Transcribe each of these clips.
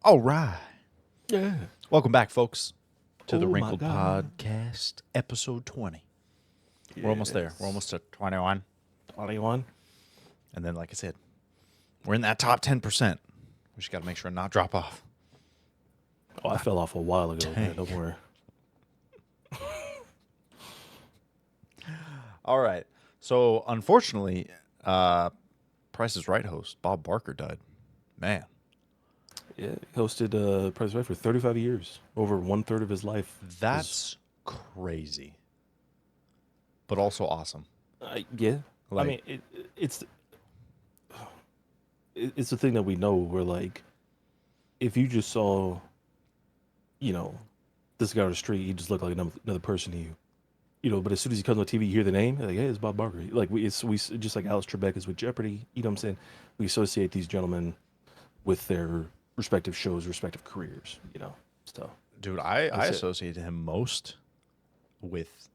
All right. Yeah. Welcome back, folks, to the Oh my Wrinkled God. Podcast, episode 20. We're almost there. We're Yes. almost at 21. 21. And then, like I said, we're in that top 10%. We just got to make sure and not drop off. Oh, I fell off a while ago, man. Dang. Don't worry. All right. So, unfortunately, Price is Right host Bob Barker died. Man, Yeah, he hosted Price is Right for 35 years. Over 1/3 of his life. that's crazy, but also awesome. Yeah. I Like, mean, it's it's the thing that we know. Where like, if you just saw, you know, this guy on the street, he just looked like another person to you. But as soon as he comes on TV, you hear the name, you're like, hey, it's Bob Barker. Like we just like Alex Trebek is with Jeopardy. You know what I'm saying? We associate these gentlemen with their respective shows, respective careers. So dude, I that's it. associate him most with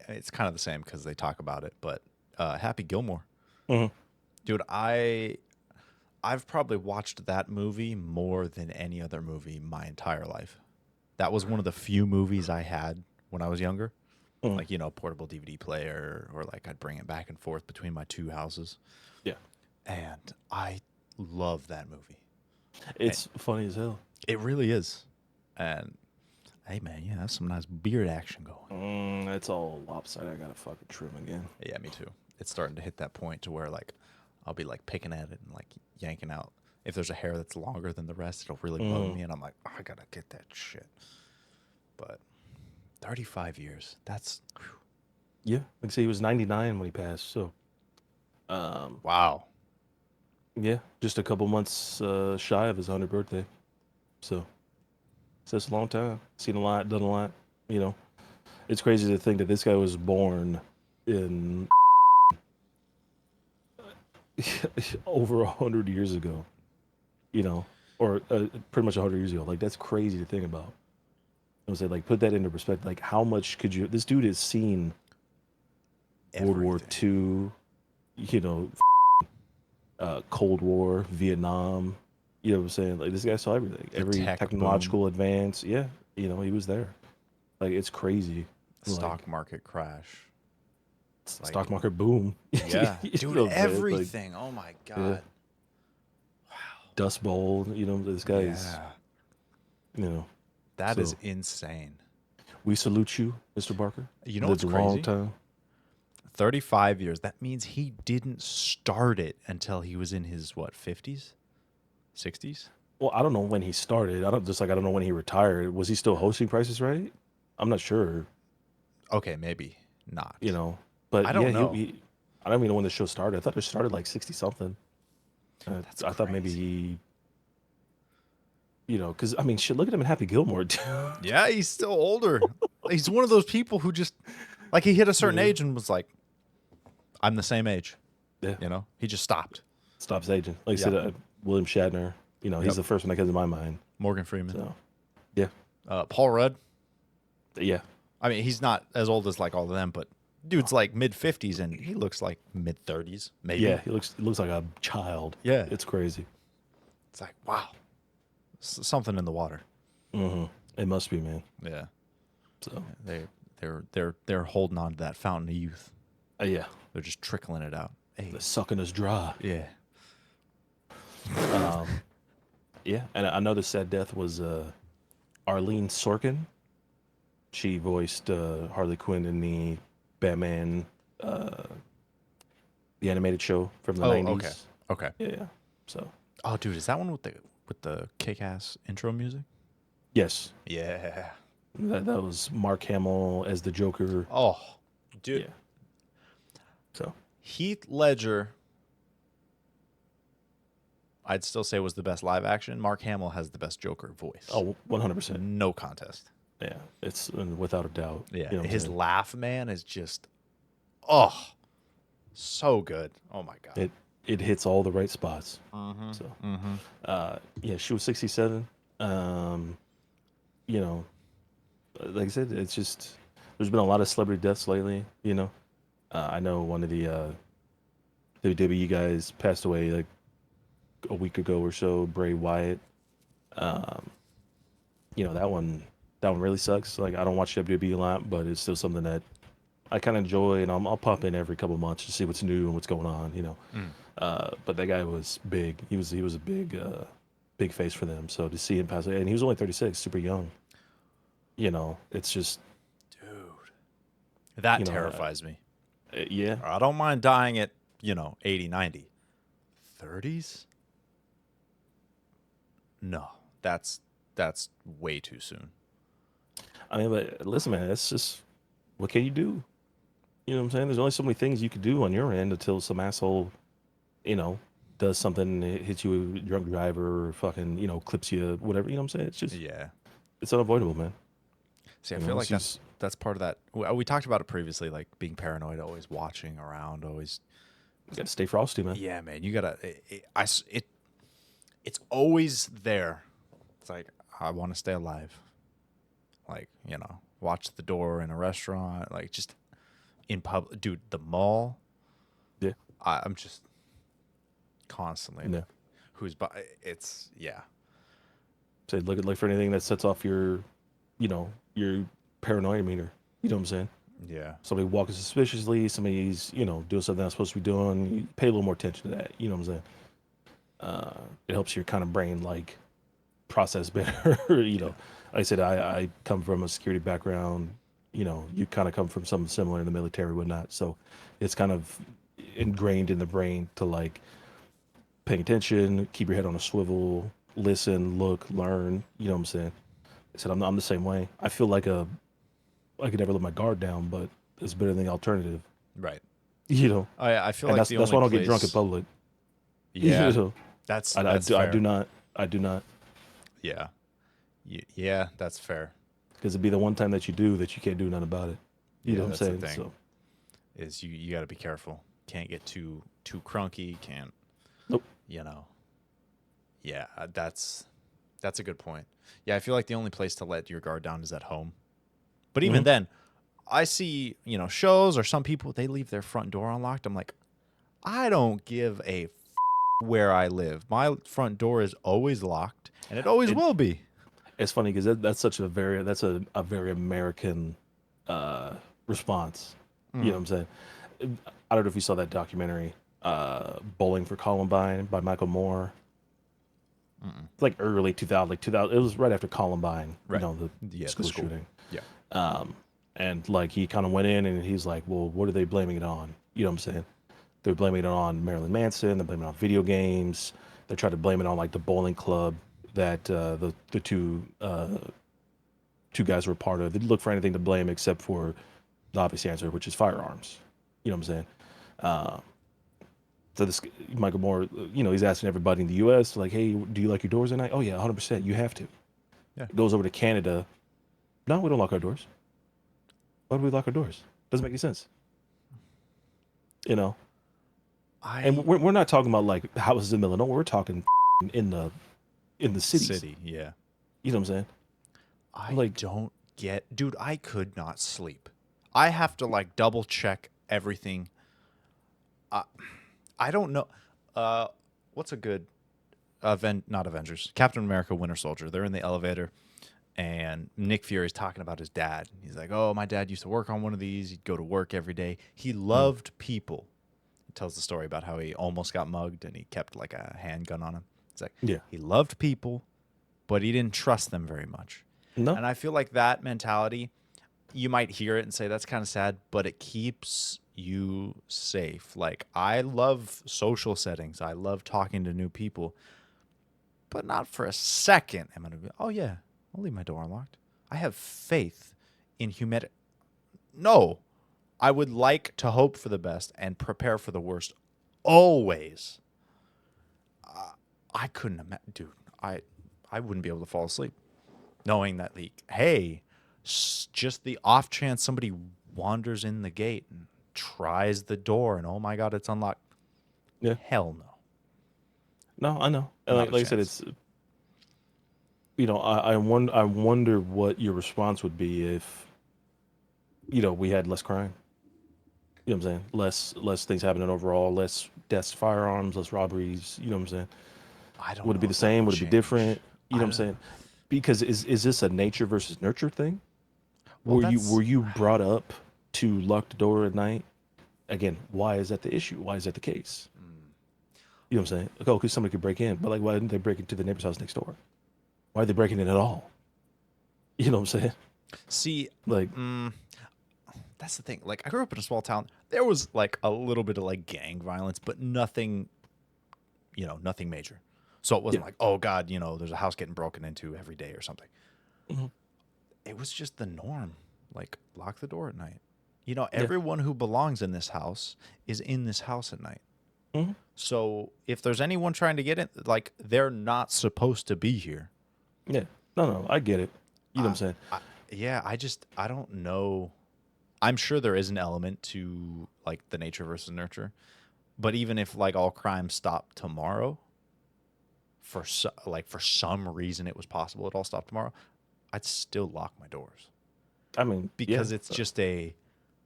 it's kind of the same because they talk about it, but Happy Gilmore. Mhm. Dude, I've probably watched that movie more than any other movie my entire life. That was one of the few movies I had when I was younger. Mhm. Like, portable DVD player, or like I'd bring it back and forth between my two houses. Yeah, And I love that movie. it's funny as hell. It really is. And hey man, yeah, that's some nice beard action going. It's all lopsided. I gotta fucking trim again. Yeah, me too. It's starting to hit that point to where like I'll be like picking at it and like yanking out. If there's a hair that's longer than the rest, it'll really bug me, and I'm like, oh, I gotta get that shit. But 35 years, that's Yeah, like I say, he was 99 when he passed. So, wow. yeah, just a couple months shy of his 100th birthday. So that's a long time. Seen a lot, done a lot. It's crazy to think that this guy was born in over 100 years ago. Or pretty much 100 years ago. Like that's crazy to think about. I was like, put that into perspective. Like, how much could you? This dude has seen World War Everything. II. Cold War, Vietnam. You know what I'm saying? Like this guy saw everything, The every tech boom, technological advance. Yeah, he was there. Like it's crazy. Like stock market crash. Like, stock market boom. yeah, You dude, know what I'm saying? Like everything. Oh my yeah, god. Wow. Dust Bowl. This guy's. Yeah, You know. that is So insane. we salute you, Mr. Barker. You know what's Lived a long crazy? time. 35 years. That means he didn't start it until he was in his, what, 50s? 60s? Well, I don't know when he started. I don't know when he retired. Was he still hosting Prices Right? I'm not sure. Okay, maybe not. But I yeah, don't know. I don't even know when the show started. I thought it started like 60 something. That's I thought maybe crazy. because I mean, shit, look at him in Happy Gilmore, dude. Yeah, he's still older. He's one of those people who just, like, he hit a certain Yeah. age and was like, I'm the same age. Yeah, He just stopped. stops aging. Like I Yeah. said, William Shatner. Yep. He's the first one that comes to my mind. Morgan Freeman. So, yeah, Paul Rudd. yeah, I mean, he's not as old as like all of them, but dude's like mid 50s and he looks like mid 30s, maybe. yeah. He looks like a child. Yeah. It's crazy. It's like, wow. Something in the water. It must be, man. Yeah. So, They're holding on to that fountain of youth. yeah, They're just trickling it out. Hey. they're sucking us dry. Yeah. Yeah, and I know the sad death was Arlene Sorkin. She voiced Harley Quinn in the Batman, the animated show from the Oh, 90s. okay. Okay. Yeah. So, Oh, dude, is that one with the kick-ass intro music? yes, Yeah. that was Mark Hamill as the Joker. Oh, dude. Yeah. So, Heath Ledger, I'd still say was the best live action. Mark Hamill has the best Joker voice. 100%. No contest. Yeah, it's without a doubt. Yeah. You know what I'm His saying? laugh, man, is just, oh, so good. Oh my God. It hits all the right spots. Mm-hmm. So, Mm-hmm. yeah, she was 67. You know, like I said, it's just there's been a lot of celebrity deaths lately. I know one of the WWE guys passed away like a week ago or so. Bray Wyatt. Um, that one really sucks. Like I don't watch WWE a lot, but it's still something that I kind of enjoy, and I'll pop in every couple of months to see what's new and what's going on. Mm. But that guy was big. He was a big face for them. So to see him pass away, and he was only 36, super young. It's just Dude, that you know, terrifies me. yeah. I don't mind dying at, 80, 90. 30s? No, that's way too soon. I mean, but listen, man, it's just what can you do? You know what I'm saying? There's only so many things you could do on your end until some asshole, you know, does something, hits you with a drunk driver or fucking, clips you, whatever. You know what I'm saying? It's just, Yeah. it's unavoidable, man. See, I feel like It's just, that's part of that. We talked about it previously, like being paranoid, always watching around, always. you got to stay frosty, man. Yeah, man, you gotta. It's always there. It's like I want to stay alive. Like watch the door in a restaurant, like just in public, dude. The mall. Yeah. I'm just constantly Yeah. who's by. It's yeah. Say, look for anything that sets off your paranoia meter. You know what I'm saying? Yeah. Somebody walking suspiciously, somebody's, doing something not supposed to be doing. You pay a little more attention to that. You know what I'm saying? It helps your kind of brain like process better. Yeah. Like I said, I come from a security background. You kind of come from something similar in the military, whatnot. So it's kind of ingrained in the brain to like paying attention, keep your head on a swivel, listen, look, learn. You know what I'm saying? I said I'm the same way. I feel like I could never let my guard down, but it's better than the alternative. Right. You know, I feel and like that's the why only I don't get drunk in place. public. Yeah. You know, That's I do fair. not. I do not. Yeah. Yeah, that's fair. Because it'd be the one time that you do that you can't do nothing about it. You Yeah, know what I'm that's the saying? thing. So, Is you got to be careful. Can't get too crunky. Can't nope. you know? Yeah, that's a good point. Yeah, I feel like the only place to let your guard down is at home. But even Hmm. then, I see shows or some people they leave their front door unlocked. I'm like, I don't give a where I live. My front door is always locked, and it always It, will be. it's funny because that's such a very American uh, response. You know Mm. what I'm saying? I don't know if you saw that documentary, Bowling for Columbine by Michael Moore. Mm-mm. It's like early 2000, like 2000. It was right after Columbine, Right. the Yeah, the school school. shooting. Yeah. And like he kind of went in and he's like, well, what are they blaming it on? You know what I'm saying? They're blaming it on Marilyn Manson. They're blaming it on video games. They try to blame it on like the bowling club that the two guys were a part of. They didn't look for anything to blame except for the obvious answer, which is firearms. You know what I'm saying? Uh, so this Michael Moore, he's asking everybody in the U.S. like, hey, do you lock your doors at night? Oh yeah, 100%. You have to. Yeah. Goes over to Canada. No, we don't lock our doors. Why do we lock our doors? Doesn't make any sense. You know. And I we're not talking about like houses in Illinois. We're talking in the cities. city. Yeah. You know what I'm saying? I Like, don't dude, I could not sleep. I have to like double check everything. Uh, I don't know. Uh, what's a good not Avengers, Captain America, Winter Soldier. They're in the elevator, and Nick Fury's talking about his dad. He's like, "Oh, my dad used to work on one of these. He'd go to work every day. He mm, loved people." He tells the story about how he almost got mugged and he kept like a handgun on him. It's like yeah, he loved people, but he didn't trust them very much. no, And I feel like that mentality, you might hear it and say that's kind of sad, but it keeps you safe. Like I love social settings. I love talking to new people, but not for a second am I going to be, oh yeah, I'll leave my door unlocked. I have faith in humanity. No, I would like to hope for the best and prepare for the worst always. I couldn't imagine, dude. I wouldn't be able to fall asleep knowing that, like, hey, just the off chance somebody wanders in the gate and tries the door, and oh my god, it's unlocked. yeah, Hell no, no. I know. And not a like I said, chance. it's I wonder what your response would be if we had less crime. You know what I'm saying? Less things happening overall, less deaths, firearms, less robberies. You know what I'm saying? I don't Would it be know the if that same? would Would it be change. different? You know what I'm saying? Because is this a nature versus nurture thing? Well, Were that's you brought up to lock the door at night? Again, why is that the issue? Why is that the case? You know what I'm saying? Like, oh, because somebody could break in, but like, why didn't they break into the neighbor's house next door? Why are they breaking in at all? You know what I'm saying? see. Like, That's the thing. Like, I grew up in a small town. There was like a little bit of like gang violence, but nothing, nothing major. So it yeah, wasn't like, oh God, there's a house getting broken into every day or something. hmm It was just the norm. Like, lock the door at night. yeah, Everyone who belongs in this house is in this house at night. hmm So if there's anyone trying to get in, like, they're not supposed to be here. yeah. No, I get it. You know what I'm I, saying? I, yeah, I don't know. I'm sure there is an element to like the nature versus nurture, but even if like all crime stopped tomorrow, for some reason it was possible it all stopped tomorrow, I'd still lock my doors I mean, yeah, because it's just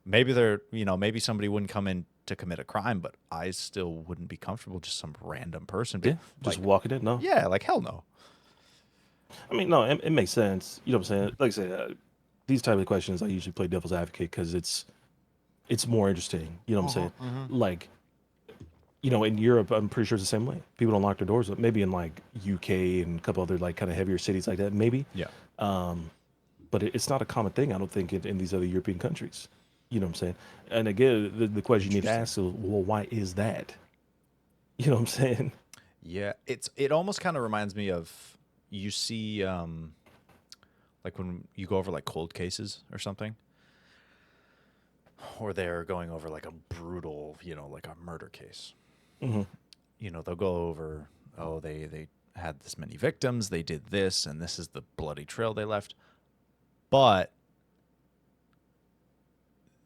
maybe somebody wouldn't come in to commit a crime, but I still wouldn't be comfortable just some random person yeah. Just like, walking it. No, yeah, like hell no. I mean, no, it makes sense. You know what I'm saying? Like I said, these type of questions, I usually play devil's advocate because it's more interesting. You know what I'm saying? Like, in Europe, I'm pretty sure it's the same way. People don't lock their doors. Maybe in like UK and a couple other like kind of heavier cities like that, maybe. Yeah. But it's not a common thing. I don't think in these other European countries. You know what I'm saying? And again, the question you need to ask is, well, why is that? You know what I'm saying? Yeah, it almost kind of reminds me of you see like when you go over like cold cases or something, or they're going over like a brutal, like a murder case. hmm They'll go over, oh, they had this many victims, they did this, and this is the bloody trail they left, but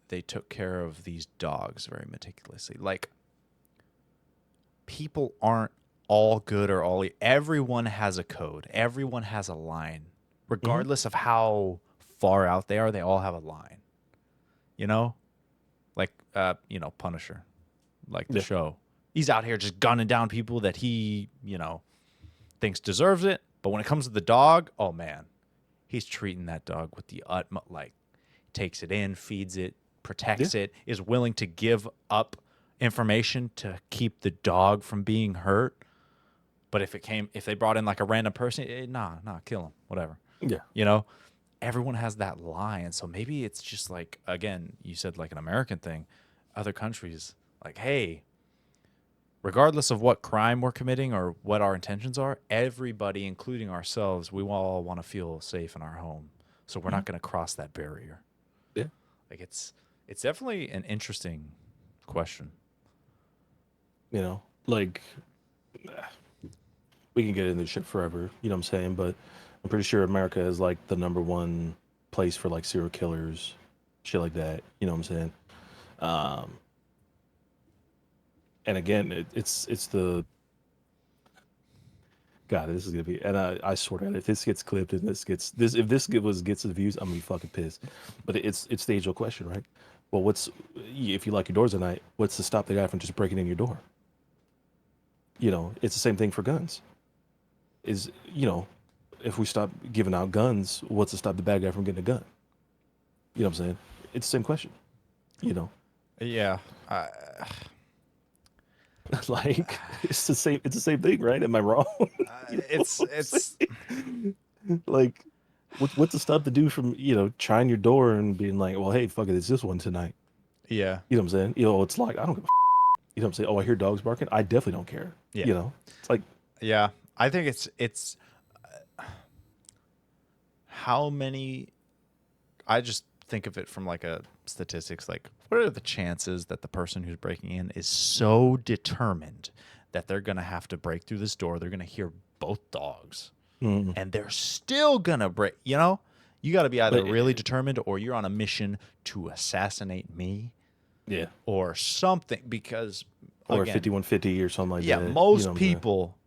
they took care of these dogs very meticulously. Like, people aren't all good or all everyone has a code. Everyone has a line. hmm Regardless of how far out they are, they all have a line. You know? Like Punisher, like the Yeah. show. He's out here just gunning down people that he, thinks deserves it. But when it comes to the dog, oh man, he's treating that dog with the utmost, like, takes it in, feeds it, Yeah. protects it, is willing to give up information to keep the dog from being hurt. But if they brought in like a random person, nah, kill him, whatever. Yeah. You know, everyone has that line. So maybe it's just like, again, you said like an American thing. Other countries, like, hey, regardless of what crime we're committing or what our intentions are, everybody, including ourselves, we all want to feel safe in our home. So we're not going to cross that barrier. Yeah. Like, it's definitely an interesting question. Like we can get into this shit forever. You know what I'm saying? But I'm pretty sure America is like the number one place for like serial killers, shit like that. You know what I'm saying? Um, and again, it's the God. This is gonna be, and I swear to God, if this gets clipped and if this gets the views, I'm gonna be fucking pissed. But it's the age old question, right? Well, if you lock your doors at night, what's to stop the guy from just breaking in your door? It's the same thing for guns. Is if we stop giving out guns, what's to stop the bad guy from getting a gun? You know what I'm saying? It's the same question. You know, Yeah. like it's the same. It's the same thing, right? Am I wrong? You know It's what I'm it's saying? Like, what's to stop the dude from trying your door and being like, well, hey, fuck it, it's this one tonight. yeah. You know what I'm saying? It's like I don't give a you know what I'm saying? Oh, I hear dogs barking. I definitely don't care. Yeah. It's like Yeah. I think it's how many. I just think of it from like a statistics, like, what are the chances that the person who's breaking in is so determined that they're going to have to break through this door, they're going to hear both dogs, mm, and they're still going to break, you got to be either but really determined or you're on a mission to assassinate me yeah, or something, because or a again, 5150 or something like yeah, that. You know most what I'm saying? people,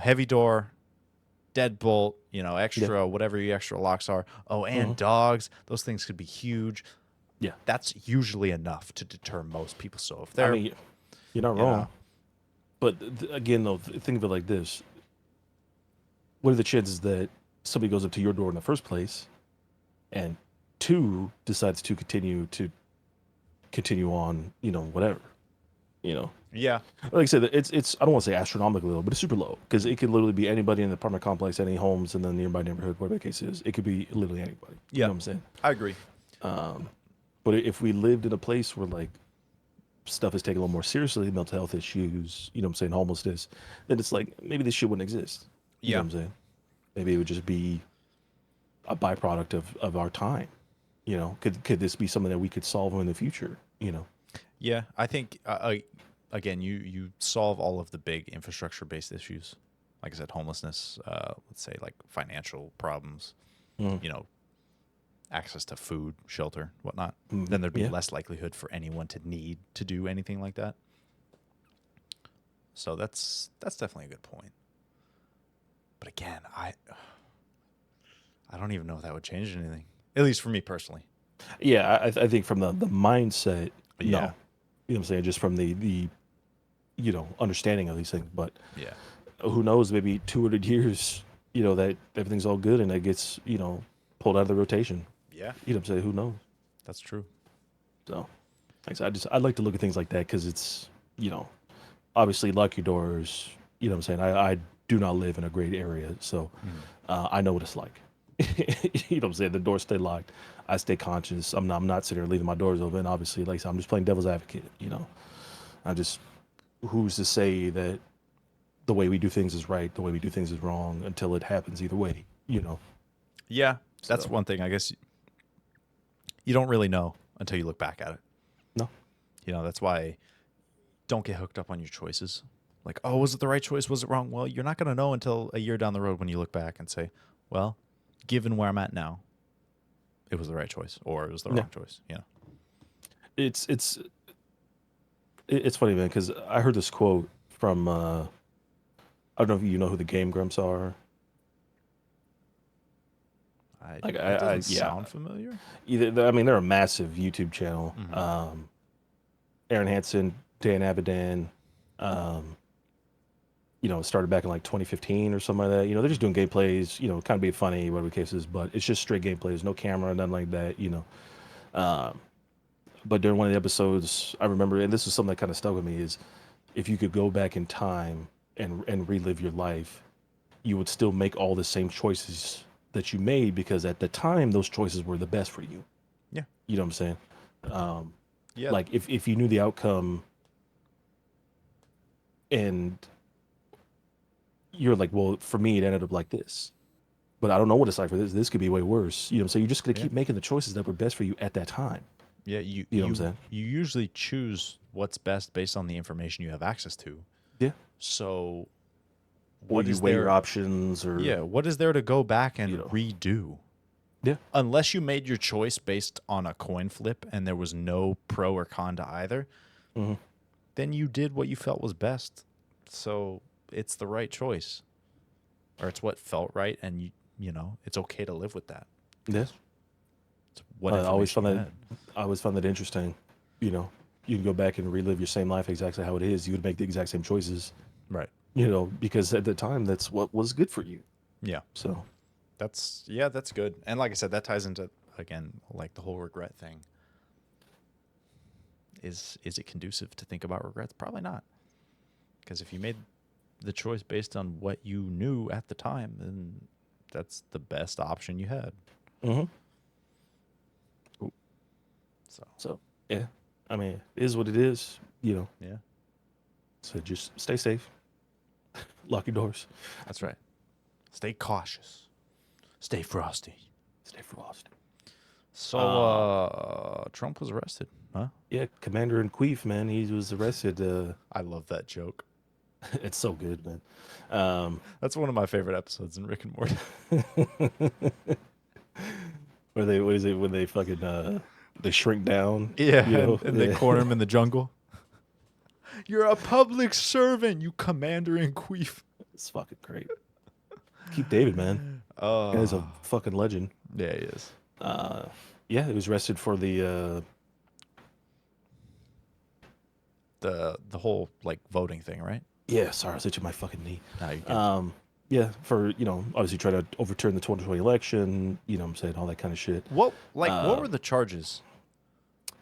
heavy door, deadbolt, Yeah. extra, whatever your extra locks are. Oh, hmm and dogs, those things could be huge. Yeah. That's usually enough to deter most people. So if I they're, mean, you're not you know, wrong. But again, though, think of it like this: what are the chances that somebody goes up to your door in the first place, and two decides to continue on, whatever, you know. Yeah. Like I said, it's I don't want to say astronomically low, but it's super low because it could literally be anybody in the apartment complex, any homes in the nearby neighborhood, whatever the case is. It could be literally anybody. You Yeah. know what I'm saying? I agree. But if we lived in a place where like stuff is taken a little more seriously, mental health issues, you know what I'm saying, homelessness, then it's like maybe this shit wouldn't exist. You know Yeah. what I'm saying? Maybe it would just be a byproduct of our time. Could this be something that we could solve in the future? Yeah. I think, again, you solve all of the big infrastructure based issues. Like I said, homelessness, let's say like financial problems, Mm, you know, access to food, shelter, whatnot. Then there'd be yeah. less likelihood for anyone to need to do anything like that. So that's definitely a good point. But again, I don't even know if that would change anything. At least for me personally. Yeah, I think from the mindset, no. Yeah. You know what I'm saying? Just from the understanding of these things. But Yeah. who knows, maybe 200 years, that everything's all good and that gets, pulled out of the rotation. Yeah. You know what I'm saying? Who knows? That's true. So, like I said, I like to look at things like that because it's, obviously lock your doors. You know what I'm saying? I do not live in a great area, so I know what it's like. You know what I'm saying? The doors stay locked. I stay conscious. I'm not sitting there leaving my doors open. Obviously, like I said, I'm just playing devil's advocate. I just who's to say that the way we do things is right, the way we do things is wrong until it happens either way. Yeah. That's So one thing. I guess you don't really know until you look back at it. no, That's why don't get hooked up on your choices. Like, oh, was it the right choice? Was it wrong? Well, you're not going to know until a year down the road when you look back and say, well, given where I'm at now, it was the right choice or it was the yeah, wrong choice. it's it's it's funny, man, because I heard this quote from I don't know if you know who the Game Grumps are. Like That doesn't yeah, sound familiar. I mean they're a massive YouTube channel. Mm-hmm. Aaron Hansen, Dan Avidan, um, started back in like 2015 or something like that. They're just doing gameplays, kind of being funny, whatever the case is, but it's just straight gameplays, no camera, nothing like that. But during one of the episodes, I remember, and this is something that kind of stuck with me, is if you could go back in time and relive your life, you would still make all the same choices that you made because at the time those choices were the best for you. Yeah. You know what I'm saying? Yeah. Like if you knew the outcome and you're like, well, for me it ended up like this, but I don't know what it's like for this. This could be way worse. So you're just gonna Yeah. keep making the choices that were best for you at that time. Yeah. You know what I'm saying? You usually choose what's best based on the information you have access to. Yeah. So Or what you is weigh your there? options, or Yeah. What is there to go back and you know, redo? yeah, Unless you made your choice based on a coin flip and there was no pro or con to either, hmm then you did what you felt was best. So it's the right choice, or it's what felt right, and it's okay to live with that. yeah. It's what I always information found you that had. I always found that interesting. You know, you can go back and relive your same life exactly how it is. You would make the exact same choices. Right. Because at the time that's what was good for you. Yeah. So That's good. And like I said, that ties into again like the whole regret thing. Is it conducive to think about regrets? Probably not. Because if you made the choice based on what you knew at the time, then that's the best option you had. hmm So so yeah, I mean, it is what it is. yeah, So just stay safe, lock your doors, that's right. Stay cautious. Stay frosty. stay frosty. So Trump was arrested, huh? Yeah, Commander in Queef, man, he was arrested. I love that joke. It's so good, man. Um, That's one of my favorite episodes in Rick and Morty. where they what is it when they fucking they shrink down? Yeah, and they Yeah. corner him in the jungle. You're a public servant, you commander in queef. It's fucking great. Keep David, man. Guy's a fucking legend. Yeah, he is. Yeah, he was arrested for the The whole like voting thing, right? yeah, sorry, I was itching my fucking knee. No, you can. Yeah, for obviously try to overturn the 2020 election. I'm saying all that kind of shit. What were the charges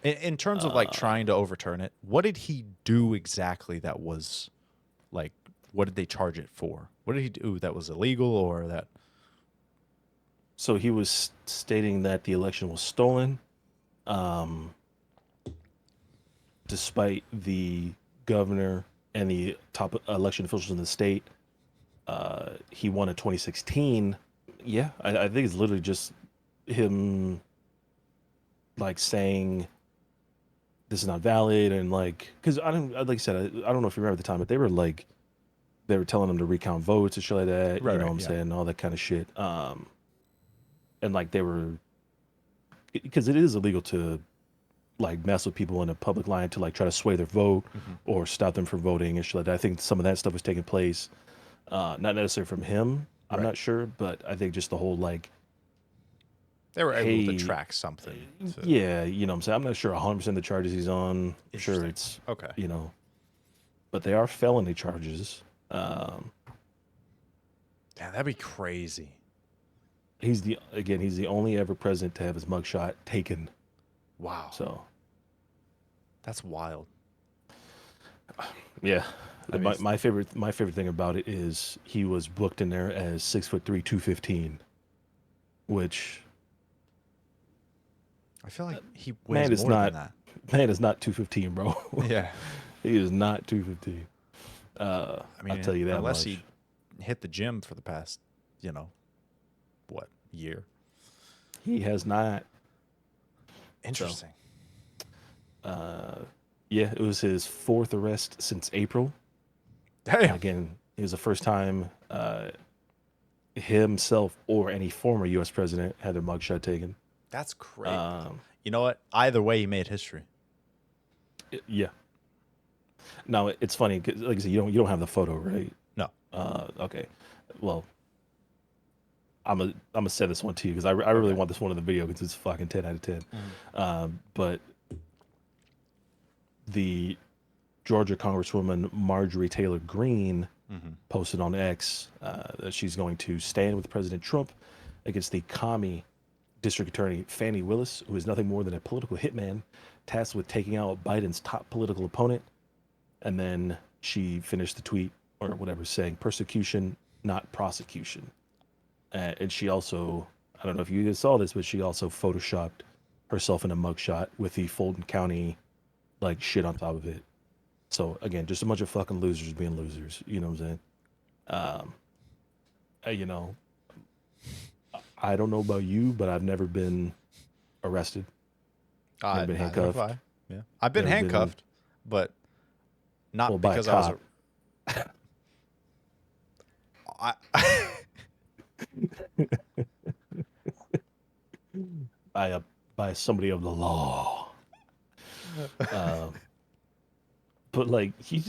in terms of like trying to overturn it? What did he do exactly that was like? What did they charge it for? What did he do that was illegal or that? So he was stating that the election was stolen, um, despite the governor and the top election officials in the state. He won in 2016. Yeah, I think it's literally just him like saying this is not valid and like because I don't like I said I don't know if you remember at the time, but they were telling him to recount votes and shit like that. Right, What right, I'm yeah. saying, all that kind of shit. And like they were because it is illegal to like mess with people in a public line to like try to sway their vote Hmm. or stop them from voting and shit like that. I think some of that stuff was taking place, not necessarily from him. I'm Right. not sure, but I think just the whole like, They were able to hey, track something to yeah, what I'm saying. I'm not sure 100% the charges he's on. I'm sure interesting. it's, Okay. you know, but they are felony charges. Um, Yeah, that'd be crazy. he's the only ever president to have his mugshot taken. Wow. So That's wild. yeah, I mean, my favorite thing about it is he was booked in there as 6'3", 215, which I feel like he weighs man is more than not that. man is not 215, bro. Yeah. He is not 215. I I'll mean, tell you that unless he much. hit the gym for the past, you know, what, year? He has not. So, Interesting. uh, yeah, it was his fourth arrest since April. And Damn. again, it was the first time himself or any former U.S. president had their mugshot taken. That's crazy. Um, You know what? Either way, he made history. yeah. Now it's funny 'cause, like I said, you don't have the photo, right? No. Okay. Well, I'm gonna send this one to you because I really Okay. want this one in the video because it's fucking 10 out of 10. Mhm. But the Georgia Congresswoman Marjorie Taylor Greene Mhm. posted on X that she's going to stand with President Trump against the commie District Attorney Fannie Willis, who is nothing more than a political hitman tasked with taking out Biden's top political opponent. And then she finished the tweet or whatever saying persecution, not prosecution. And she also, I don't know if you guys saw this, but she also photoshopped herself in a mugshot with the Fulton County like shit on top of it. So again, just a bunch of fucking losers being losers. You know what I'm saying? Um, you know, I don't know about you, but I've never been arrested, never been Neither have handcuffed, I. Yeah. I've been never been handcuffed, but well not by a because I was a. cop. I, by a by somebody of the law. Um, but like you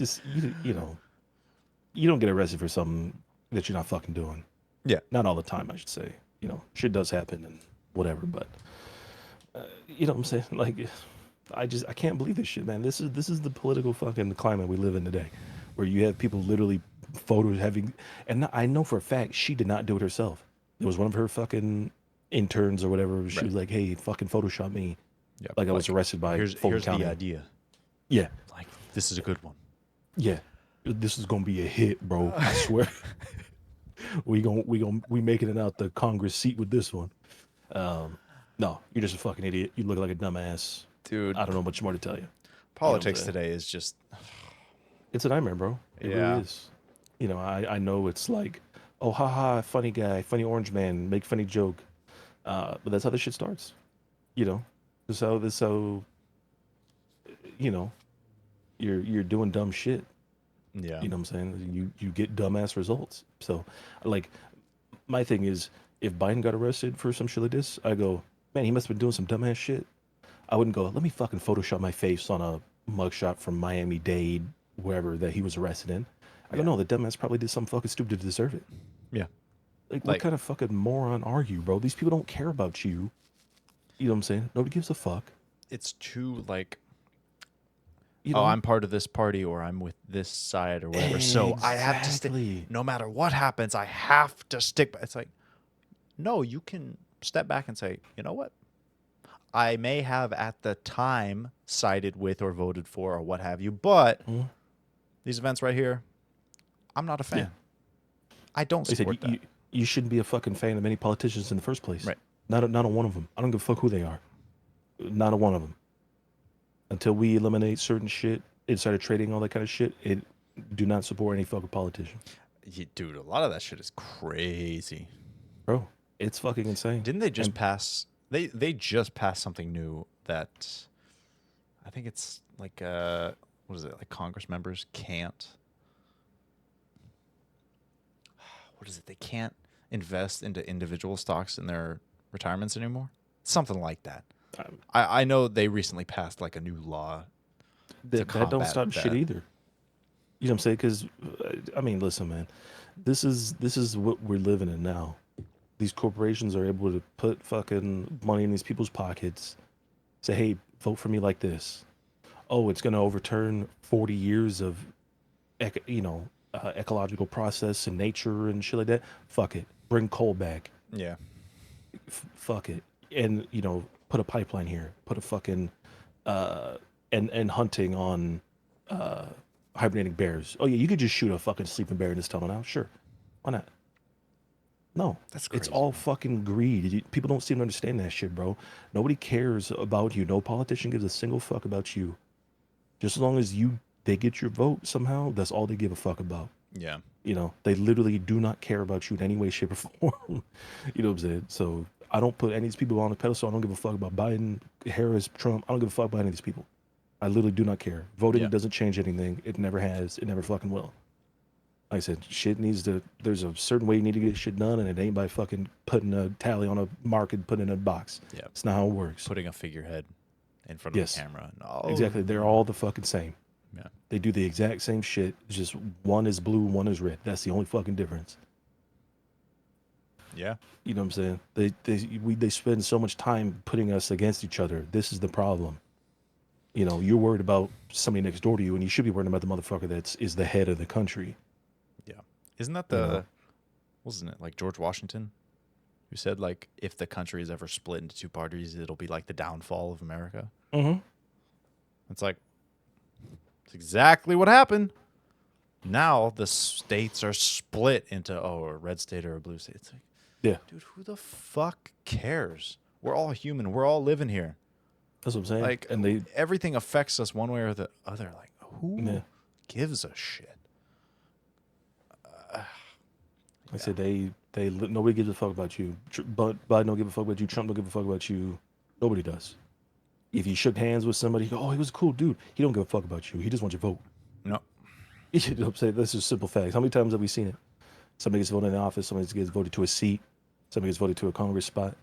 don't get arrested for something that you're not fucking doing. yeah. Not all the time, I should say. Shit does happen and whatever. But you know what I'm saying? Like, I can't believe this shit, man. This is the political fucking climate we live in today, where you have people literally photos having, and I know for a fact she did not do it herself. It was one of her fucking interns or whatever. She Right. was like, "Hey, fucking Photoshop me," Yeah. like I was Like, arrested by Fulton here's the County. idea. Yeah, Like, this is a good one. yeah. This is gonna be a hit, bro. I swear. We making it out the Congress seat with this one. Um, no, you're just a fucking idiot. You look like a dumbass. Dude, I don't know much more to tell you. You know what I'm politics saying? today is just It's a nightmare, bro. It really yeah. is. I know it's like, oh, haha, funny guy, funny orange man, make funny joke. But that's how this shit starts. You know, this how you know you're doing dumb shit. Yeah. You know what I'm saying? You get dumbass results. So, like, my thing is, if Biden got arrested for some shit like this, I go, man, he must have been doing some dumbass shit. I wouldn't go, let me fucking Photoshop my face on a mugshot from Miami-Dade, wherever that he was arrested in. I go, Yeah. no, the dumbass probably did something fucking stupid to deserve it. Yeah. Like, what Like, kind of fucking moron are you, bro? These people don't care about you. You know what I'm saying? Nobody gives a fuck. it's too like You Oh, know, I'm part of this party or I'm with this side or whatever. So I have to stick. exactly. No matter what happens, I have to stick. It's like, no, you can step back and say, you know what? I may have at the time sided with or voted for or what have you, but Mhm. these events right here, I'm not a Yeah. fan. I don't Like I said, support that. you shouldn't be a fucking fan of any politicians in the first place. Right. Not a one of them. I don't give a fuck who they are. Not a one of them. Until we eliminate certain shit, insider trading, all that kind of shit, it do not support any fucking politician. Dude, a lot of that shit is crazy. Bro, it's fucking insane. Didn't they just And pass? They just passed something new that I think it's like what is it? Like Congress members can't. What is it? They can't invest into individual stocks in their retirements anymore. Something like that. um, I know they recently passed like a new law to that don't combat stop shit that. either. You know what I'm saying? Because I mean, listen, man, this is what we're living in now. These corporations are able to put fucking money in these people's pockets. Say, hey, vote for me like this. Oh, it's gonna overturn 40 years of, ecological process and nature and shit like that. Fuck it. Bring coal back. Yeah. Fuck it. And put a pipeline here. Put a fucking and hunting on hibernating bears. Oh yeah, you could just shoot a fucking sleeping bear in this tunnel now. Sure, why not? No, That's it's crazy, all man. fucking greed. People don't seem to understand that shit, bro. Nobody cares about you. No politician gives a single fuck about you. Just as long as they get your vote somehow, that's all they give a fuck about. Yeah. They literally do not care about you in any way, shape, or form. You know what I'm saying? So I don't put any of these people on a pedestal. I don't give a fuck about Biden, Harris, Trump. I don't give a fuck about any of these people. I literally do not care. Voting Yeah. doesn't change anything. It never has. It never fucking will. Like I said, shit needs to. There's a certain way you need to get shit done, and it ain't by fucking putting a tally on a mark and putting it in a box. Yeah. It's not how it works. Putting a figurehead in front of Yes, the camera. No. exactly. They're all the fucking same. Yeah. They do the exact same shit. It's just one is blue, one is red. That's the only fucking difference. Yeah. You know what I'm saying? They spend so much time putting us against each other. This is the problem. You're worried about somebody next door to you, and you should be worried about the motherfucker is the head of the country. Yeah. Isn't that You know? the wasn't it like George Washington who said like if the country is ever split into two parties, it'll be like the downfall of America? Mm-hmm. It's like it's exactly what happened. Now the states are split into a red state or a blue state. It's like, Yeah, dude, who the fuck cares? We're all human. We're all living here. that's what I'm saying. Like And they, everything affects us one way or the other. Like who yeah, gives a shit? I said nobody gives a fuck about you. But Biden don't give a fuck about you. Trump don't give a fuck about you. Nobody does. If you shook hands with somebody, you go, oh, he was a cool dude. He don't give a fuck about you. He just wants your vote. No. You know what I'm saying? This is simple facts. How many times have we seen it? Somebody gets voted in the office. Somebody gets voted to a seat. Somebody gets voted to a Congress spot.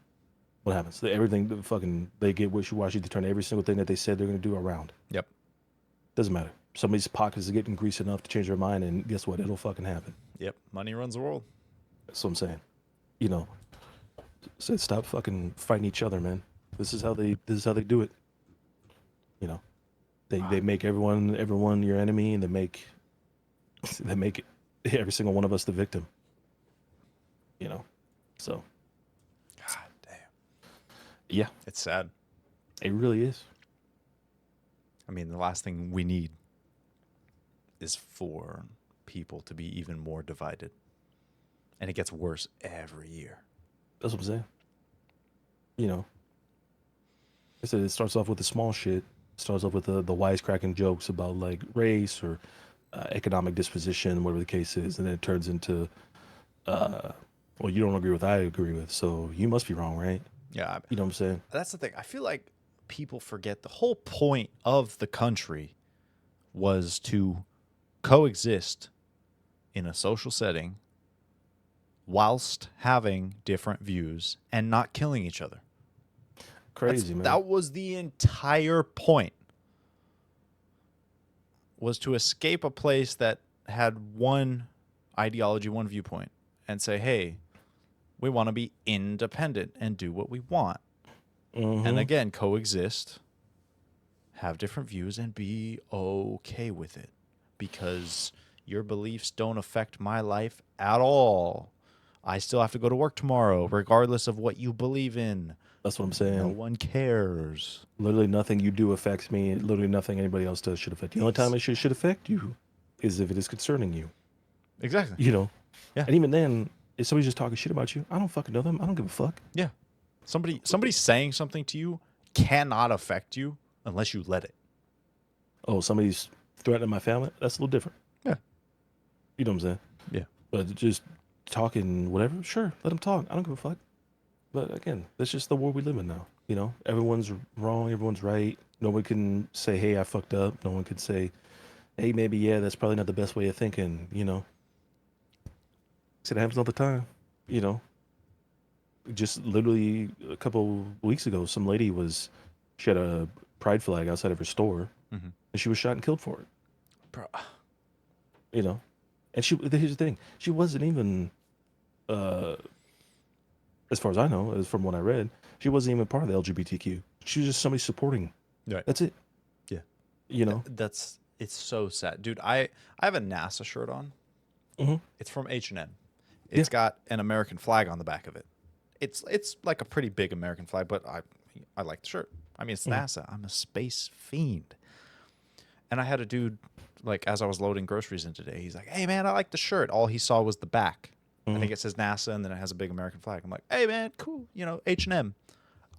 What happens? They get wishy-washy to turn every single thing that they said they're going to do around. Yep. Doesn't matter. Somebody's pockets are getting greased enough to change their mind, and guess what? It'll fucking happen. Yep. Money runs the world. That's what I'm saying. So stop fucking fighting each other, man. This is how they do it. They make everyone your enemy, and they make every single one of us the victim. So God damn. yeah, It's sad. it really is. I mean, the last thing we need is for people to be even more divided. And it gets worse every year. That's what I'm saying. I said it starts off with the small shit. Starts off with the wisecracking jokes about like race or economic disposition, whatever the case is, and then it turns into, well, you don't agree with what I agree with, so you must be wrong, right? Yeah. You know what I'm saying? That's the thing. I feel like people forget the whole point of the country was to coexist in a social setting whilst having different views and not killing each other. Crazy, man. That was the entire point. Was to escape a place that had one ideology, one viewpoint, and say, hey, we want to be independent and do what we want. Mhm. And again, coexist have different views and be okay with it, because your beliefs don't affect my life at all. I still have to go to work tomorrow, regardless of what you believe in. That's what I'm No saying. one cares. Literally nothing you do affects me. Literally nothing anybody else does should affect you. The only time it should affect you is if it is concerning you. Exactly. You know? Yeah. And even then, if somebody's just talking shit about you, I don't fucking know them. I don't give a fuck. Yeah. Somebody saying something to you cannot affect you unless you let it. Oh, somebody's threatening my family? That's a little different. Yeah. You know what I'm saying? Yeah. But just talking whatever, sure, let them talk. I don't give a fuck. But again, that's just the world we live in now. You know, everyone's wrong, everyone's right. No one can say, "Hey, I fucked up." No one can say, "Hey, maybe yeah, that's probably not the best way of thinking." You know, it happens all the time. You know, just literally a couple weeks ago, some lady she had a pride flag outside of her store, Mm-hmm. and she was shot and killed for it. Bro. You know, and here's the thing, she wasn't even, uh, as far as I know, as from what I read, she wasn't even part of the LGBTQ. She was just somebody supporting. Right. That's it. Yeah. You know. It's so sad, dude. I have a NASA shirt on. Hmm. It's from H&M. Yeah. It's got an American flag on the back of it. It's like a pretty big American flag, but I like the shirt. I mean, it's Mhm. NASA. I'm a space fiend. And I had a dude, like, as I was loading groceries in today, he's like, "Hey man, I like the shirt." All he saw was the back. I Mhm. think it says NASA and then it has a big American flag. I'm like, "Hey man, cool. You know, H&M."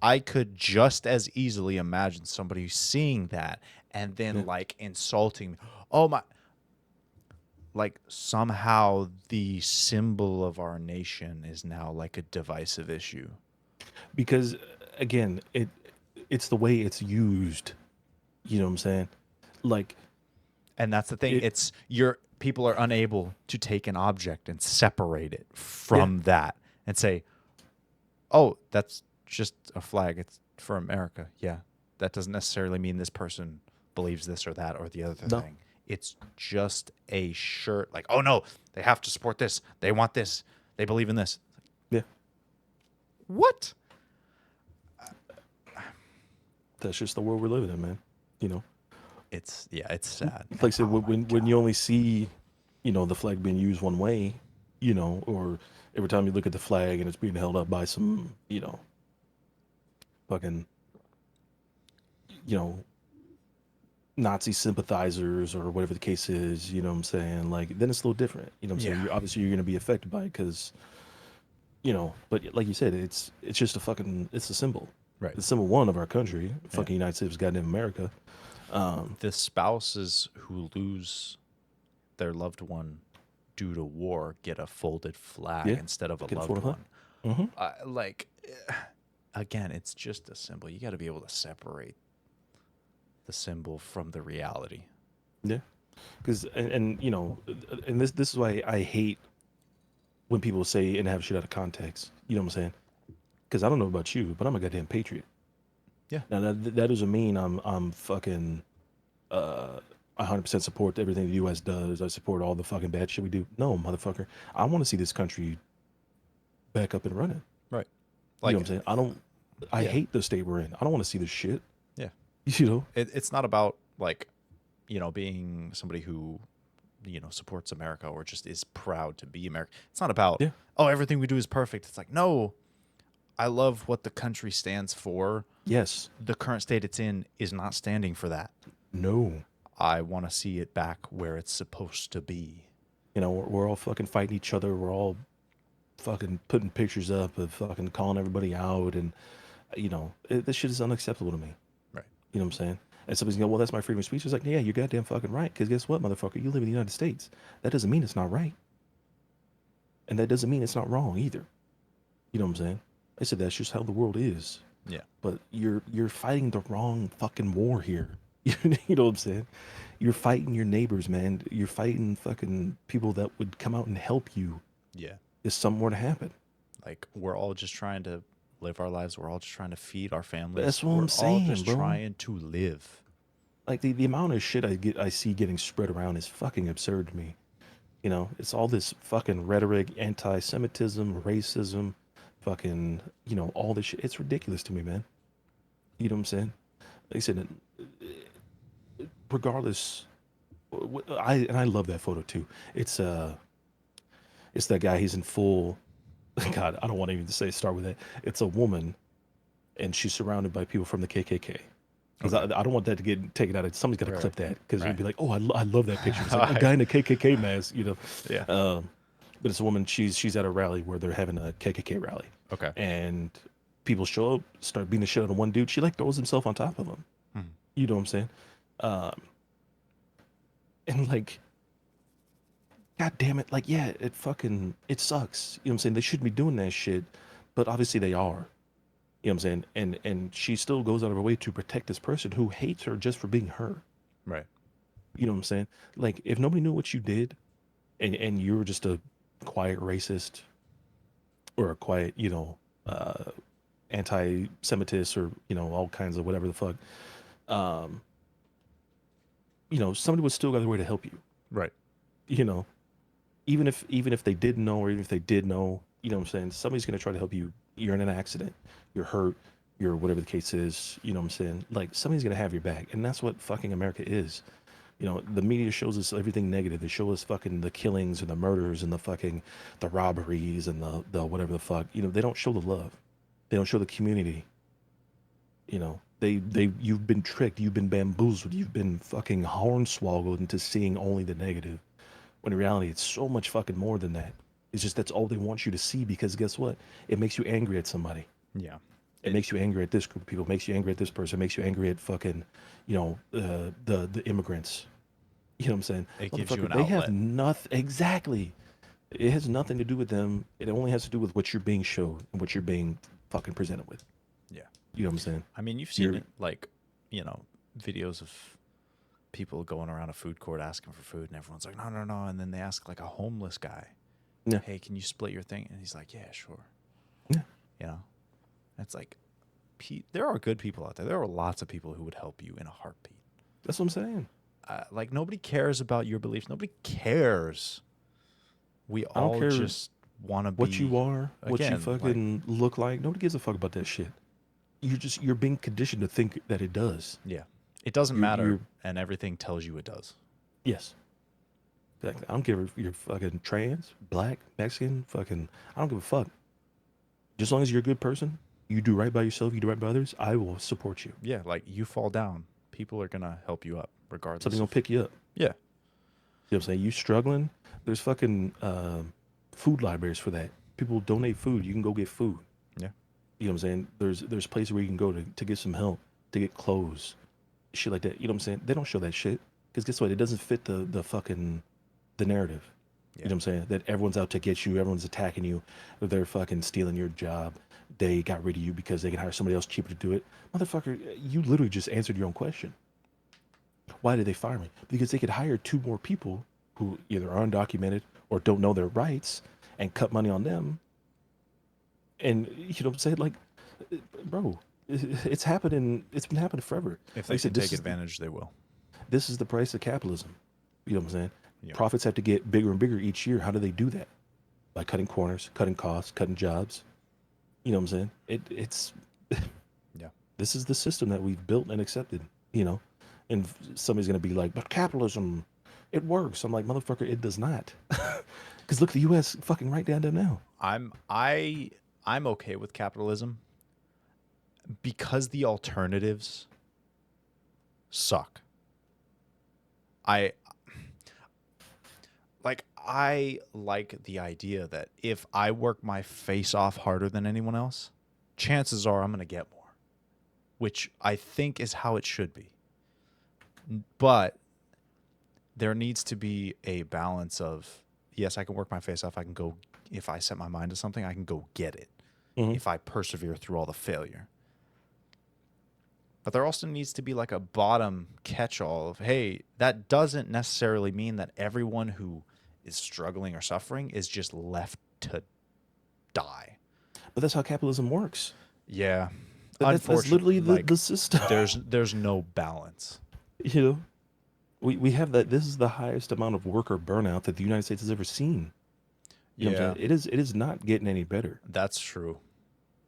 I could just as easily imagine somebody seeing that and Yeah. then like insulting me. Oh my, like somehow the symbol of our nation is now like a divisive issue. Because again, it's the way it's used. You know what I'm saying? Like And that's the thing. it. It's your people are unable to take an object and separate it Yeah. from that and say, "Oh, that's just a flag. It's for America." Yeah. That doesn't necessarily mean this person believes this or that or the other No. thing. It's just a shirt. Like, "Oh no, they have to support this. They want this. They believe in this." Yeah. What? That's just the world we're living in, man. You know. It's sad. Like I said, Oh my when you only see, the flag being used one way, or every time you look at the flag and it's being held up by some, fucking, you know, Nazi sympathizers or whatever the case is, you know what I'm saying? Like, then it's a little different. You know what I'm saying? Yeah. You're going to be affected by it because, but like you said, it's just it's a symbol. Right. The symbol one of our country, fucking United States, goddamn America. The spouses who lose their loved one due to war get a folded flag Yeah. instead of a Get it loved for one. Mm-hmm. Again, it's just a symbol. You got to be able to separate the symbol from the reality. Yeah. Because, and this is why I hate when people say and have shit out of context. You know what I'm saying? Because I don't know about you, but I'm a goddamn patriot. Yeah. Now that doesn't mean I'm fucking 100% support everything the U.S. does. I support all the fucking bad shit we do. No, motherfucker. I want to see this country back up and running. Right. You know Like, what I'm saying? I yeah. hate the state we're in. I don't want to see this shit. Yeah. You know? It's not about like, being somebody who, supports America or just is proud to be American. It's not about, Yeah. oh, everything we do is perfect. It's like, no, I love what the country stands for. Yes. The current state it's in is not standing for that. No. I want to see it back where it's supposed to be. We're all fucking fighting each other. We're all fucking putting pictures up of fucking calling everybody out. And, this shit is unacceptable to me. Right. You know what I'm saying? And somebody's going, well, that's my freedom of speech. It's like, yeah, you're goddamn fucking right. Because guess what, motherfucker? You live in the United States. That doesn't mean it's not right. And that doesn't mean it's not wrong either. You know what I'm saying? I said that's just how the world is. Yeah. But you're fighting the wrong fucking war here. You know what I'm saying? You're fighting your neighbors, man. You're fighting fucking people that would come out and help you Yeah. if something were to happen. Like, we're all just trying to live our lives. We're all just trying to feed our families. That's what We're I'm all saying, just bro. trying to live. Like the amount of shit I see getting spread around is fucking absurd to me. It's all this fucking rhetoric, anti-Semitism, racism, fucking, all this shit. It's ridiculous to me, man. You know what I'm saying? Like I said, regardless, I love that photo too. It's it's that guy. He's in full. God, I don't want to even say start with that. It's a woman, and she's surrounded by people from the KKK. Because Okay. I don't want that to get taken out. Somebody's got to Right. clip that because Right. it'd be like, oh, I love that picture. It's like a Right. guy in a KKK mask, you know. Yeah. But it's a woman. She's at a rally where they're having a KKK rally, Okay. and people show up, start beating the shit out of one dude. She like throws himself on top of him. Hmm. You know what I'm saying? Um, and like, god damn it, like, yeah, it sucks. You know what I'm saying? They shouldn't be doing that shit, but obviously they are. You know what I'm saying? And she still goes out of her way to protect this person who hates her just for being her. Right. You know what I'm saying? Like, if nobody knew what you did, and you were just a quiet racist or a quiet, anti-Semitist, or all kinds of whatever the fuck, um, somebody would still go their way to help you. Right. You know, even if they didn't know, or even if they did know, you know what I'm saying? Somebody's gonna try to help you. You're in an accident, you're hurt, you're whatever the case is. You know what I'm saying? Like, somebody's gonna have your back, and that's what fucking America is. The media shows us everything negative. They show us fucking the killings and the murders and the robberies and the whatever the fuck. They don't show the love. They don't show the community. You've been tricked. You've been bamboozled. You've been fucking hornswoggled into seeing only the negative. When in reality, it's so much fucking more than that. It's just that's all they want you to see, because guess what? It makes you angry at somebody. Yeah. It makes you angry at this group of people. It makes you angry at this person. It makes you angry at fucking, the immigrants. You know what I'm saying? It gives you an They have outlet. nothing. Exactly. It has nothing to do with them. It only has to do with what you're being shown and what you're being fucking presented with. Yeah. You know what I'm saying? I mean, you've seen You're it, like, videos of people going around a food court asking for food, and everyone's like, no, no, no. And then they ask, like, a homeless guy, Yeah. hey, can you split your thing? And he's like, yeah, sure. Yeah. It's like, there are good people out there. There are lots of people who would help you in a heartbeat. That's what I'm saying. Like, nobody cares about your beliefs. Nobody cares. We I don't all care just want to what you be, are, what you again, like, fucking look like. Nobody gives a fuck about that shit. You're being conditioned to think that it does. yeah, it doesn't matter, You're and everything tells you it does. yes. Exactly. I don't give if you're fucking trans, black, Mexican, fucking. I don't give a fuck. Just as long as you're a good person, you do right by yourself, you do right by others, I will support you. Yeah, like, you fall down, people are gonna help you up regardless. Something will pick you up. Yeah, You know what I'm saying? You struggling? There's fucking food libraries for that. People donate food. You can go get food. yeah, You know what I'm saying? There's places where you can go to get some help, to get clothes, shit like that. You know what I'm saying? They don't show that shit because guess what? It doesn't fit the fucking the narrative. yeah. You know what I'm saying? That everyone's out to get you, everyone's attacking you, they're fucking stealing your job. They got rid of you because they can hire somebody else cheaper to do it. Motherfucker, you literally just answered your own question. Why did they fire me? Because they could hire two more people who either are undocumented or don't know their rights and cut money on them. And you know what I'm saying? Like, bro, it's happening. It's been happening forever. If Like they I said, can take advantage, they will. this is the price of capitalism. You know what I'm saying? Yeah. Profits have to get bigger and bigger each year. How do they do that? By cutting corners, cutting costs, cutting jobs. You know what I'm saying? It's Yeah. this is the system that we've built and accepted. And somebody's gonna be like, but capitalism, it works. I'm like, motherfucker, it does not. Because look, the U.S. fucking right down there now. I'm okay with capitalism because the alternatives suck. I like the idea that if I work my face off harder than anyone else, chances are I'm going to get more, which I think is how it should be. But there needs to be a balance of, yes, I can work my face off. I can go, if I set my mind to something, I can go get it. Mhm. If I persevere through all the failure. But there also needs to be like a bottom catch-all of, hey, that doesn't necessarily mean that everyone who is struggling or suffering is just left to die. But that's how capitalism works. Yeah. That's literally Unfortunately, the system. there's no balance. You know, we have that. This is the highest amount of worker burnout that the United States has ever seen. You know what I'm saying? It is not getting any better. That's true.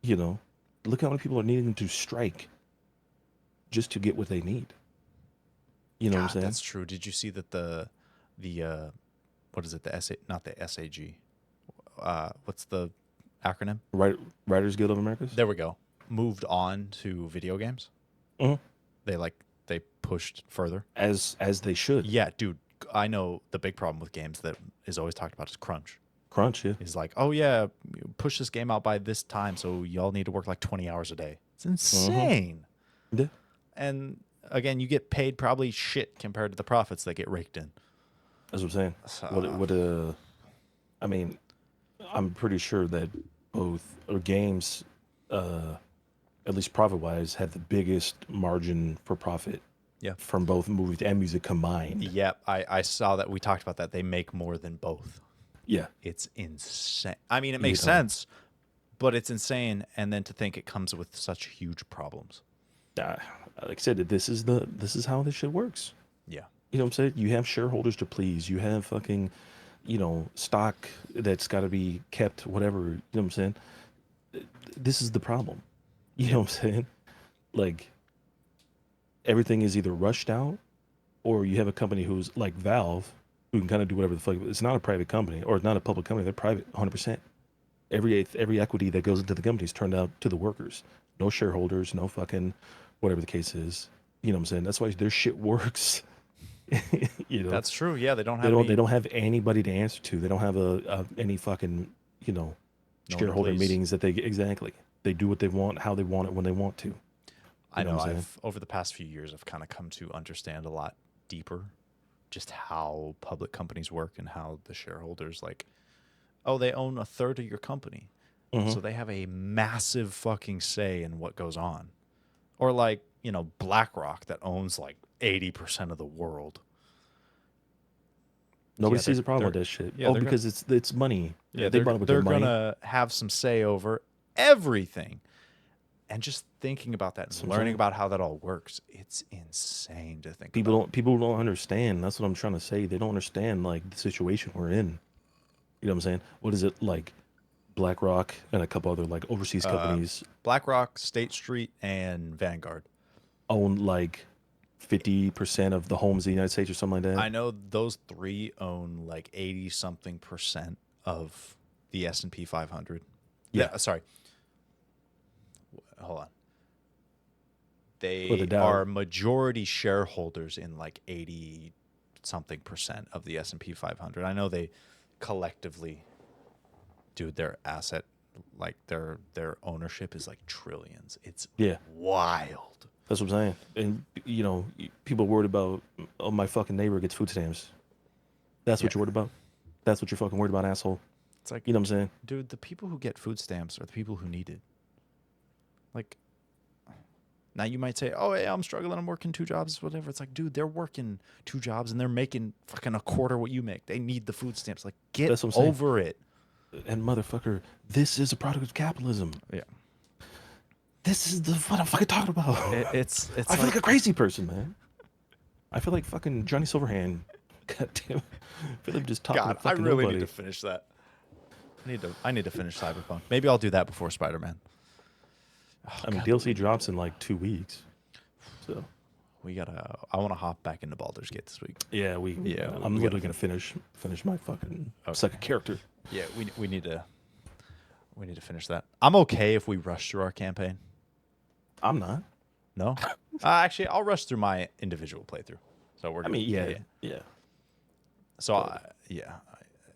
You know, look how many people are needing to strike just to get what they need. You know what I'm God, saying? that's true. Did you see that the what is it? The SA, not the SAG. What's the acronym? Right, Writers Guild of Americas. There we go. Moved on to video games. hmm They pushed further. As they should. Yeah, dude. I know the big problem with games that is always talked about is crunch. Crunch, yeah. Is like, oh yeah, push this game out by this time, so y'all need to work like 20 hours a day. It's insane. Yeah. And again, you get paid probably shit compared to the profits that get raked in. That's what I'm saying. So, I mean, I'm pretty sure that both games, at least profit wise, have the biggest margin for profit. Yeah. From both movies and music combined. Yeah, I saw that. We talked about that. They make more than both. Yeah. It's insane. I mean, it makes sense, but it's insane. And then to think it comes with such huge problems. Like I said, this is how this shit works. Yeah. You know what I'm saying? You have shareholders to please. You have fucking, stock that's got to be kept, whatever. You know what I'm saying? This is the problem. You know what I'm saying? Like, everything is either rushed out, or you have a company who's like Valve, who can kind of do whatever the fuck. It's not a private company, or it's not a public company. They're private, 100%. Every equity that goes into the company is turned out to the workers. No shareholders, no fucking whatever the case is. You know what I'm saying? That's why their shit works. That's true. Yeah, they don't have they don't have anybody to answer to. They don't have any fucking shareholder meetings that exactly. They do what they want, how they want it, when they want to. I know I've over the past few years I've kind of come to understand a lot deeper just how public companies work and how the shareholders, like, oh, they own a third of your company. So they have a massive fucking say in what goes on. Or like, BlackRock that owns like 80% of the world. Nobody sees a problem with that shit. Yeah, because it's money. Yeah, they bought it with their money. They're gonna have some say over everything. And just thinking about that and learning about how that all works, it's insane to think about. People don't understand. That's what I'm trying to say. They don't understand like the situation we're in. You know what I'm saying? What is it like? BlackRock and a couple other like overseas companies. BlackRock, State Street, and Vanguard own like 50% of the homes in the United States or something like that. I know those three own like 80-something% of the S&P 500. Yeah, sorry. Hold on. They are majority shareholders in like 80-something% of the S&P 500. I know they collectively, dude, their asset, like their ownership is like trillions. It's wild. That's what I'm saying. And people worried about, oh, my fucking neighbor gets food stamps. That's what you're worried about. That's what you're fucking worried about, asshole. It's like, you know what I'm saying, dude, the people who get food stamps are the people who need it. Like, now you might say, oh, yeah, I'm struggling, I'm working 2 jobs, whatever. It's like, dude, they're working 2 jobs and they're making fucking a quarter what you make. They need the food stamps. Like, get over it. And motherfucker, this is a product of capitalism. Yeah. This is what I'm fucking talking about. I feel like a crazy person, man. I feel like fucking Johnny Silverhand. God damn it. I feel like just talking to fucking I really nobody. need to finish that. I need to finish Cyberpunk. Maybe I'll do that before Spider-Man. I mean, DLC drops in like 2 weeks. So I want to hop back into Baldur's Gate this week. Yeah, I'm literally gonna finish my fucking second character. Yeah, we need to finish that. I'm okay if we rush through our campaign. I'm not. No? Actually, I'll rush through my individual playthrough. So we're good. I mean, yeah. So,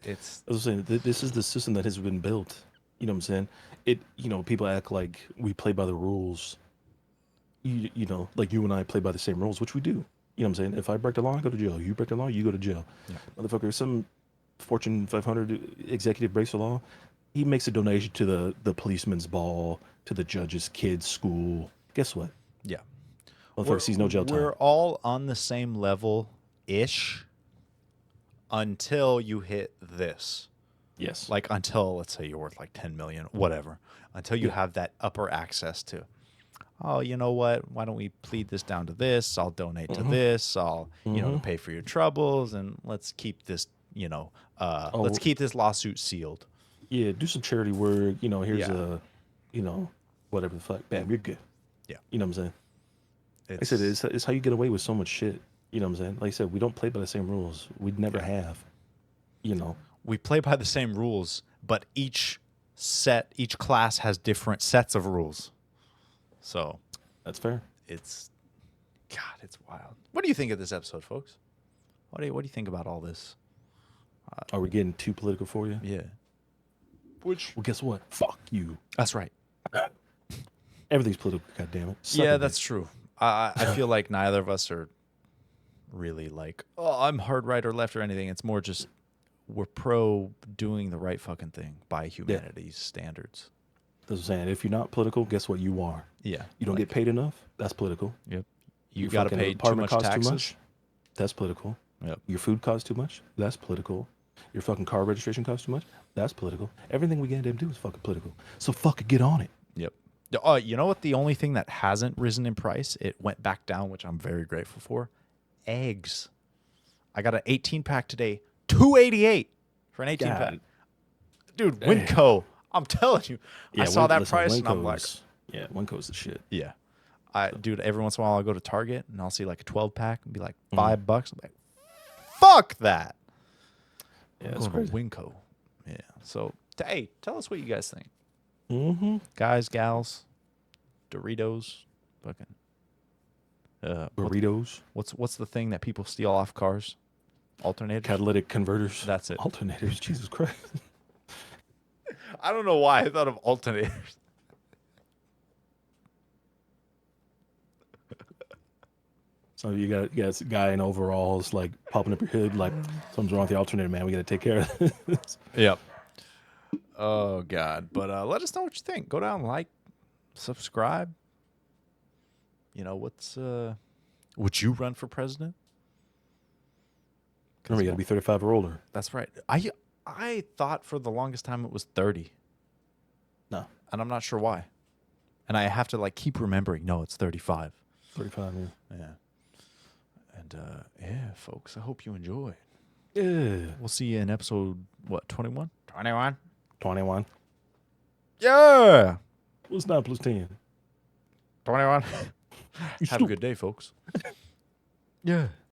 it's... I was saying, this is the system that has been built. You know what I'm saying? People act like we play by the rules. Like you and I play by the same rules, which we do. You know what I'm saying? If I break the law, I go to jail. You break the law, you go to jail. Yeah. Motherfucker, some Fortune 500 executive breaks the law, he makes a donation to the policeman's ball, to the judge's kid's school. Guess what? Yeah. Motherfucker sees no jail time. We're all on the same level-ish until you hit this. Yes. Like until, let's say you're worth like 10 million, whatever. Until you have that upper access to, oh, you know what? Why don't we plead this down to this? I'll donate to this. I'll, pay for your troubles, and let's keep this, let's keep this lawsuit sealed. Yeah, do some charity work. Here's whatever the fuck. Bam, you're good. Yeah. You know what I'm saying? Like I said, it's how you get away with so much shit. You know what I'm saying? Like I said, we don't play by the same rules. We never have. You know. We play by the same rules, but each class has different sets of rules. So That's fair. it's wild. What do you think of this episode, folks? What do you think about all this? Are we getting too political for you? Yeah. Well, guess what? Fuck you. That's right. Everything's political, goddammit. Yeah, that's true. I feel like neither of us are really like, oh, I'm hard right or left or anything. It's more just we're pro doing the right fucking thing by humanity's standards. That's what I'm saying. If you're not political, guess what you are? Yeah. You don't get paid enough? That's political. Yep. You Your got to fucking pay too apartment much costs taxes. too much? That's political. Yep. Your food costs too much? That's political. Your fucking car registration costs too much? That's political. Everything we goddamn do is fucking political. So fucking get on it. Yep. You know what? The only thing that hasn't risen in price, it went back down, which I'm very grateful for. Eggs. I got an 18-pack today, $2.88 for an 18-pack. Dude, Winco. I'm telling you. I saw that price and I'm like, yeah, Winco's the shit. Yeah. Dude, every once in a while I'll go to Target and I'll see like a 12-pack and be like $5. I'm like, fuck that. Yeah, I'm that's going crazy. to Winco. Yeah. So, hey, tell us what you guys think. Mm-hmm. Guys, gals, Doritos, fucking Burritos. What's the thing that people steal off cars? Alternators? Catalytic converters. That's it. Alternators. Jesus Christ. I don't know why I thought of alternators. So you got this guy in overalls like popping up your hood like something's wrong with the alternator, man. We got to take care of this. Yep. Oh God! But let us know what you think. Go down, like, subscribe. You know what's? Would you run for president? Remember, you got to be 35 or older. That's right. I thought for the longest time it was 30. No. And I'm not sure why. And I have to like keep remembering. No, it's 35. 35, yeah. Yeah. And yeah, folks, I hope you enjoyed. Yeah. We'll see you in episode, what, 21? 21? 21. Yeah. What's 9 plus 10? 21. Have a good day, folks. Yeah.